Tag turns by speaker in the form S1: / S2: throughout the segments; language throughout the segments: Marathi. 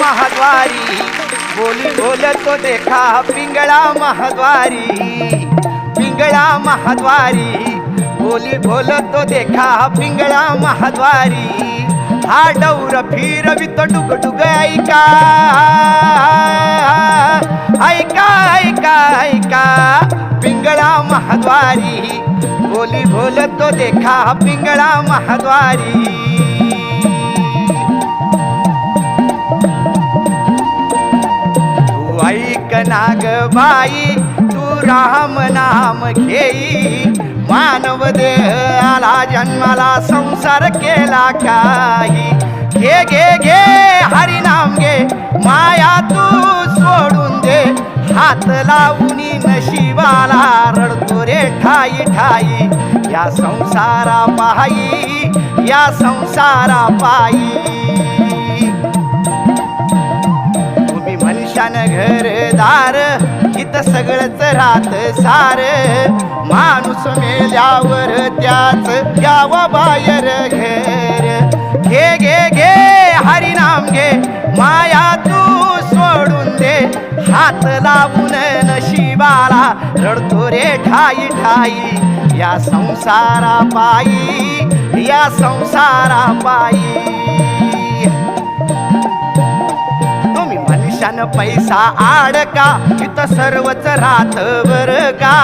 S1: महाद्वारी बोली बोलतो देखा पिंगळा महाद्वारी पिंगळा महाद्वारी बोली बोलतो देखा पिंगळा महाद्वारी हा डौर फिरवितो डुगडुग ऐका ऐका ऐका ऐका पिंगळा महाद्वारी बोली बोलतो देखा पिंगळा महाद्वारी तू ऐक नाग बाई तू राम नाम घेई मानव देह आला जन्माला संसार केला काही घे घे घे हरिनाम घे माया तू सोडून दे हात लावूनी नशिबाला रडतो रे ठाई ठाई या संसारा पायी या संसारा पायी तुम्ही मनुष्यानं घरदार इथं सगळंच राहत सार माणूस मेल्यावर त्याच यावं बाहेर घर घे घे घे हरिनाम घे माया तू सोडून दे हात लावून नशिबाला रडतो रे ठाई ठाई या संसारा पायी या संसारा पायी तुम्ही मनुष्यानं पैसा आडका इथं सर्वच राहत बर का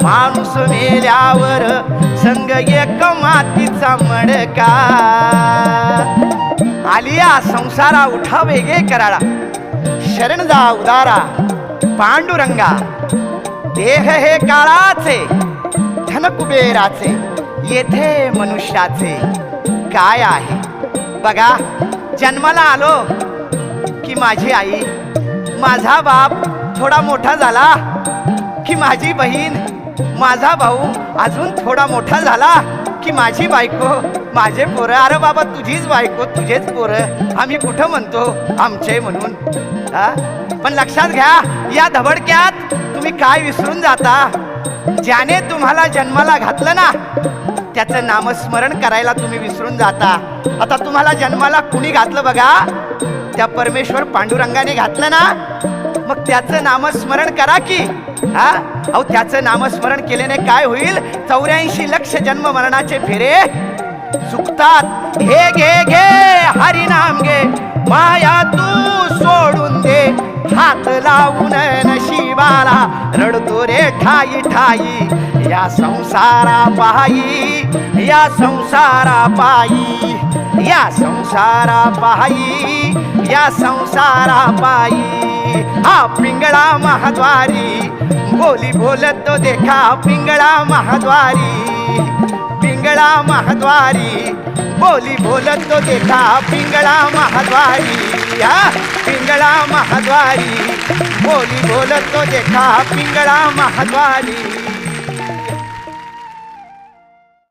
S1: माणूस मेल्यावर संग एक मातीचा मडका आलिया संसारा उठा वेगे कराळा शरण जा उदारा पांडुरंगा देह हे काळाचे धन कुबेराचे येथे मनुष्याचे काय आहे बघा जन्माला आलो की माझी आई माझा बाप थोडा मोठा झाला की माझी बहीण माझा भाऊ अजून थोडा मोठा झाला की माझी बायको माझे पोरं अरे बाबा तुझीच बायको तुझेच पोरं आम्ही कुठं म्हणतो आमचे म्हणून पण लक्षात घ्या या धबडक्यात तुम्ही काय विसरून जाता ज्याने तुम्हाला जन्माला घातलं ना त्याचं नामस्मरण करायला तुम्ही विसरून जाता आता तुम्हाला जन्माला कुणी घातलं बघा त्या परमेश्वर पांडुरंगाने घातलं ना मग त्याचं नामस्मरण करा की अहो त्याचं नामस्मरण केल्याने काय होईल 84 लक्ष जन्म मरणाचे फेरे चुकतात घे घे घे हरिनाम घे माया तू सोडून दे हात लावून नशिबाला रडतो रे ठाई ठाई या संसारा पायी या संसारा पायी या संसारा पायी या संसारा पायी हा पिंगळा महाद्वारी बोली बोलतो देखा पिंगळा महाद्वारी पिंगळा महाद्वारी बोली बोलतो देखा पिंगळा महाद्वारी पिंगळा महाद्वारी बोली बोलतो देखा पिंगळा महाद्वारी